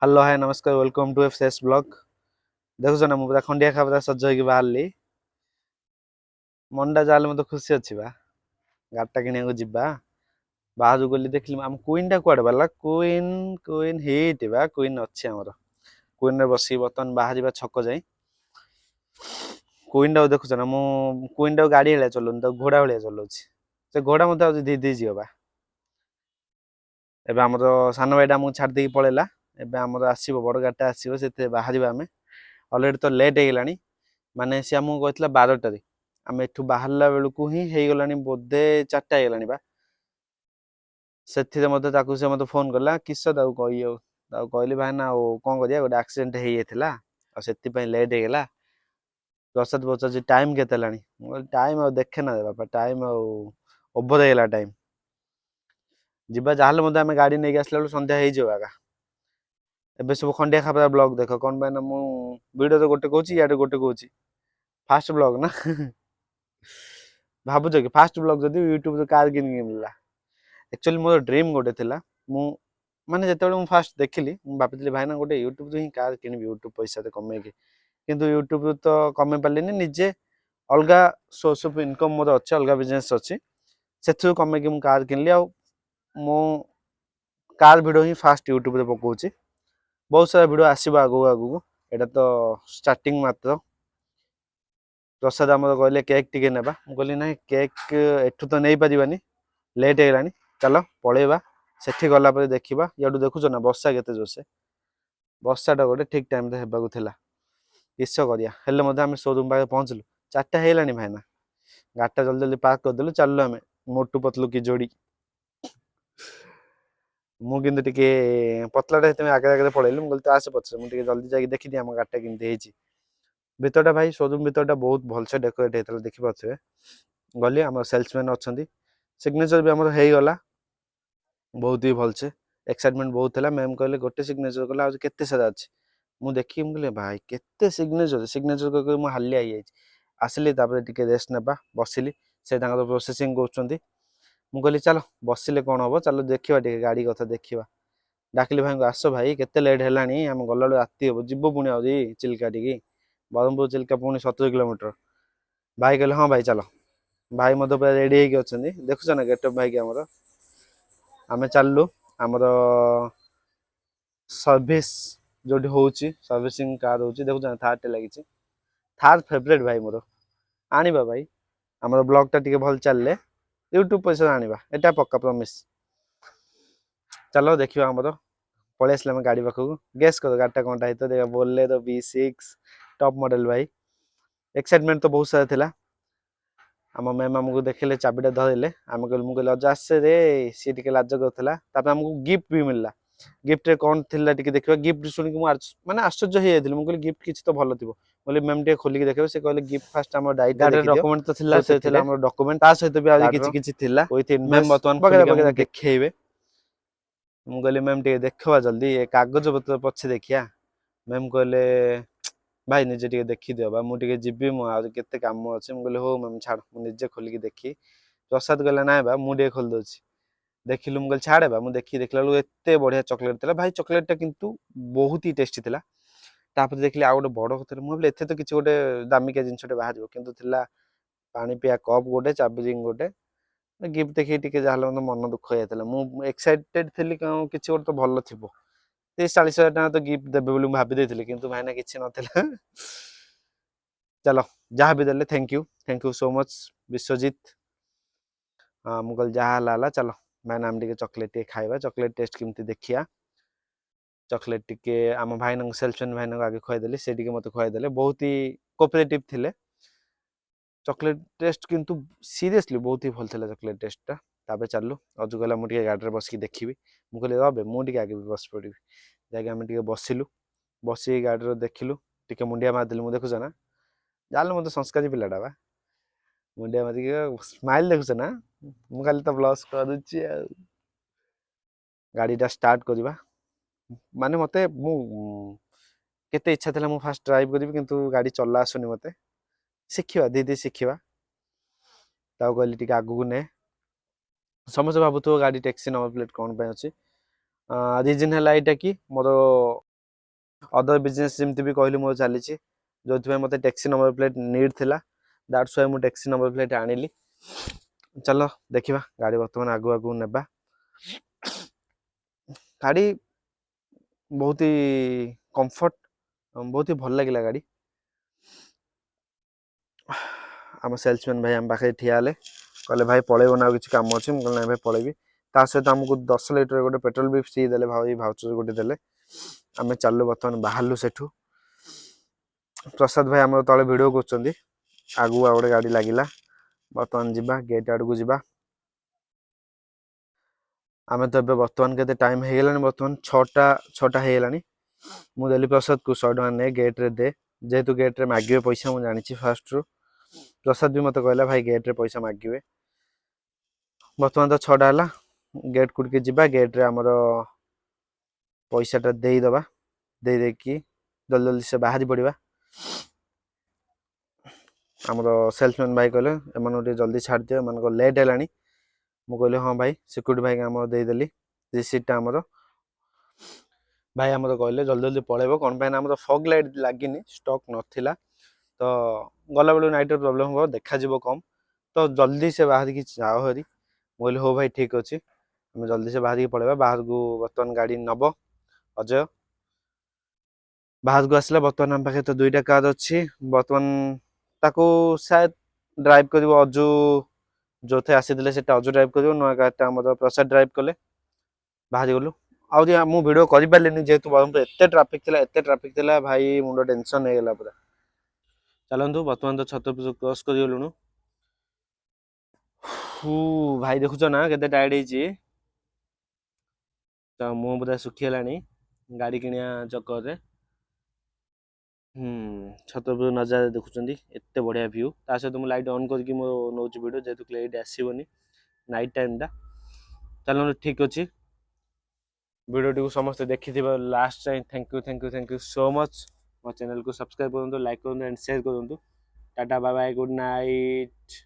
Hello hi नमस्कार welcome to FS blog. देखुछ ना मुझे खंडिया खाबरा सज्ज होगी बाहरली मंडा जाले मत खुशी अच्छी बा गाड़टा किनिया को जिबा बाहर गली देखली आम क्वीन टा कुआडे बाला क्वीन क्वीन हेटी बा क्वीन अच्छी हमर क्वीन रे बसी बर्तन बाहर बा छक जाई क्वीन टा देखुछ ना मु क्वीन टा गाड़ी हेला चलौनी तो घोड़ा भलिया चलाउछि से घोड़ा मते आज धी धी जियो बा एबे हमर सानो भाईटा मु छाड़ देकी पळेला एबे हमर आसीबो बड़ गाड़टा आसीबो सेते बाहरिबा आमे ऑलरेडी तो लेट हे गेलानी माने से हमु कहतला 12 टारी आमे एठू बाहरला बेलकू ही हे गेलानी बोधे 4टा हे गेलानी बा सेथिरे मते ताकू से मते फोन करला किस्स ताकू कहियो ताकू कहली भाई ना ओ कोन करिया गोटे एक्सीडेंट हे येथिला आ सेति पय लेट हे गेला प्रसाद पचारछि टाइम केते लानी टाइम आ देखे ना बापा टाइम आ ओवर हे गेला टाइम जिबा जाहले मते आमे गाड़ी नै आसला संध्या हे जियो आगा एबे सब खंडिया खाबरा ब्लॉग देखो कोन बाय ना मु वीडियो तो गोटे कहूछि याडे गोटे कहूछि फास्ट ब्लॉग ना भाबुछ कि फास्ट ब्लॉग जदि यूट्यूब रे कार किन मिलला एक्चुअली मोर ड्रीम गोटे थिला मु माने जेतेबेले मु फास्ट देखिली मु भाबितली भाई ना गोटे यूट्यूब रे ही कार किनबी यूट्यूब पैसा ते कमे के किंतु यूट्यूब रे तो कमे पालिनी निजे अलगा सोर्स ऑफ इनकम मोर अछि अलगा बिजनेस अछि सेथु कमे के मु कार किनली आ मु कार वीडियो ही फास्ट यूट्यूब रे पकाउछि बहुत सारा वीडियो आसीबा आगु आगु एटा तो स्टार्टिंग मात्र प्रसाद आमर कहले केक टिके नेबा मु कहली ना केक एठू तो नै परिबानी लेट हे गेलानी चलो पळेबा सेठी गला पर देखिबा याडू देखुछ ना वर्षा केते जोसे वर्षाटा गोटे ठीक टाइम रे हेबाकू थिला किस्स करिया हेले मध्ये आमे शोरूम पाखे पहुंचलु 4टा हेलानी भाईना गाड़टा जल्दी जल्दी पार्क कर देलु चललो आमे मोटू पतलू की जोड़ी मु किंतु टिके पतलाटा हेते आगे आगे पळेलु मु कहली तो आसे पछे मु टिके जल्दी जाके देखि दिया हम गाड़टा किंतु हेची भीतरटा भाई शोरूम भीतरटा बहुत भलसे डेकोरेट हेतला देखि पाछे गली हम सेल्समैन अछंती सिग्नेचर भी हमर हेई गला बहुत ही भलसे एक्साइटमेंट बहुत थला मैम कहले गोटे सिग्नेचर कला आज केते सारा अछि मु देखि मु कहले भाई केते सिग्नेचर सिग्नेचर कर मु हाली आई जाई आसली तापर टिके रेस्ट नेबा बसिली से तांगर प्रोसेसिंग करछंती मु कहली चलो बसिले कोन हबो चलो देखिबा टिके गाड़ी कथा देखिबा डाकली भाई को आसो भाई केते लेट हेलानी हम गल्लाडू राती हबो जिब्बो पुणी आउरी चिल्का टिकी बरमपुर चिल्का पुणी 70 किलोमीटर भाई कहले हां भाई चलो भाई मते पूरा रेडी हे के अछंती देखुछ ना गेटअप भाई के हमर आमे चललु हमर सर्विस जोटी होउची सर्विसिंग कार होउची देखुछ ना थार टे लागिची थार फेवरेट भाई मोर आनिबा भाई हमर ब्लॉग टा टिके भल चलले यूट्यूब पैसा आनिबा एटा पक्का प्रॉमिस चलो देखिबा हमर पळे आसले हम गाड़ी पाखु गेस करो गाड़टा कोनटा हितो देखा बोलेरो B6 टॉप मॉडल भाई एक्साइटमेंट तो बहुत सारा थिला आम मैम आमको देखले चाबीटा धरले आम कहल मु कहले अजा आसे रे सी टिके लाज करथला तापर हमको गिफ्ट भी मिलला गिफ्ट रे कोन थिला टिके देखबा गिफ्ट सुन के मु माने आश्चर्य हे जाइथिल मु कहले गिफ्ट किछ तो भलो थिबो बोले मैम टिके खोली के देखबे से कहले गिफ्ट फास्ट हमर डाइटा देखि डॉक्यूमेंट तो थिला से थिला हमर डॉक्यूमेंट ता सहित भी आदि किछ किछ थिला विथ मैम बर्तमान खोली के हमको देखैबे मु कहले मैम टिके देखबा जल्दी ए कागज पत्र पछे देखिया मैम कहले भाई निजे टिके देखि दियो बा मु टिके जिब्बी मु आ केते काम अछि मु कहले हो मैम छाड़ मु निजे खोली के देखि प्रसाद कहले ना बा मु टिके खोल दोछि देखिलु मु कहले छाड़े बा मु देखि देखला एते बढ़िया चॉकलेट थिला भाई चॉकलेट टा किंतु बहुत ही टेस्टी थिला तापर देखली आ गोटे बड़ कथरे मु एते तो किछ गोटे दामिका जिंसटे बाहारिबो किंतु थिला पानी पिया कप गोटे चाबी रिंग गोटे गिफ्ट देखि टिके जाहले मन दुख हो जातला मु एक्साइटेड थिली किछ गोटे तो भलो थिबो 30-40 हजार टका तो गिफ्ट देबे बोली भाबी देथिले किंतु भाईना किछ नथिला चलो जहाँ भी देले thank you so much Biswajit Mughal जहाँ लाला चलो भाई नाम टिके चॉकलेट टे खाइबा चॉकलेट टेस्ट केमती देखिया चॉकलेट टिके आम भाई नंग सेल्समैन भाई नंग आगे खुआई देले से टिके मते खुआई देले बहुत ही कोऑपरेटिव थिले चॉकलेट टेस्ट किंतु सीरियसली बहुत ही भल थिला चॉकलेट टेस्ट टा ताबे चललु अजु गला मु टिके गाडी रे बस के देखिबी मु कहले रबे मु टिके आगे बस पड़िबी जाके हम टिके बसिलु बसी गाडी रे देखिलु टिके मुंडिया मार देलु मु देखुछ ना जाले मते संस्कारी पिलाडा बा मुंडिया मार के स्माइल देखुछ ना मु खाली तो ब्लश करूची गाड़ी टा स्टार्ट करबा माने मते मु केते इच्छा थिला मु फास्ट ड्राइव करबी किंतु गाड़ी चला आसुनी मते शिखिबा दीदी शिखिबा ताऊ कहली टिके आगु ने समझ भाबुतो गाड़ी टैक्सी नंबर प्लेट कोन पे अछि रीजन हला एटा कि मोर अदर बिजनेस जमती भी कहली मोर चली जो मत टैक्सी नंबर प्लेट नीड थिला दैट्स व्हाई मु टैक्सी नंबर प्लेट आनिली चलो देखिबा गाड़ी बर्तमान आगु आगु नेबा गाड़ी बहुत ही कंफर्ट बहुत ही भल लगिला गाड़ी आम सेल्समैन भाई आम पाखे ठिया हेले कहले भाई पलैब ना किसी काम अच्छे मुझे ना भाई पलैबी ता सहित आमको 10 लिटर गोटे पेट्रोल भी फ्री देले भाई भाउचर गोटे देले आम चलु बर्तमान बाहरलु सेठू प्रसाद भाई आम तले भिडियो कर आगु आ गोटे गाड़ी लगिला बर्तमान जीवा गेट आड़ को जीवा आम तो बर्तमान के टाइम हो गलानी बर्तमान 6टा हो गलानी मुझे देली प्रसाद को 100 टका ने गेट रे दे जेहेतु गेट रे मागिबे पैसा मुझे जानी फास्ट रु प्रसाद भी मत कहला भाई गेट रे पैसा मागिबे बर्तमान तो 6टा है गेट कुड़के जीवा गेट रे आमर पैसाटा देदबा दे देखी जल्दी जल्दी से बाहरी पड़ा आमर सेल्समैन भाई कहले एम जल्दी छाड़ दियो एम लेट है मुझे कहली हाँ भाई सिक्यूरीटी भाई आम देदेली रिसीटा आमर भाई आमर कहले जल्दी जल्दी पलैब कौन पाइन आमर फग लाइट लगिनी स्टॉक नथिला तो गला बेलू नाइट प्रोब्लेम हो देखा कम तो जल्दी से बाहर की जाओ हरी बोले हो भाई ठीक अच्छे आम जल्दी से बाहर की पलैबा बाहर को बर्तमान गाड़ी नब अजय बाहर को आसला बर्तमान आम पाखे तो 2टा कार अच्छी बर्तमान ताको शायद ड्राइव कर अजु जो थे आसी से अजु ड्राइव कर नुआ कार आम प्रसाद ड्राइव कले बाहरी गलु आ मु वीडियो कर पारे जेहेतु ब्रह्मपुर एत ट्राफिक थिला भाई मुंड टेंशन हो गला पूरा चलतु बर्तमान तो छत क्रॉस कर गलुणु भाई देखुच ना के टायर्ड तो मुह पूरा सुखीगला गाड़ी किनिया चक्कर छत नजारा देखुं एत बढ़िया व्यू ता सहित मुझे लाइट ऑन करके नौ वीडियो जेहतु क्लैरिटी आसबनी नाइट टाइम टा चलो ठीक अच्छे वीडियो को समस्त देखि last time thank you so much मो चैनल को सब्सक्राइब करूँ लाइक करूँ एंड शेयर करूँ टाटा बाय बाय गुड नाइट।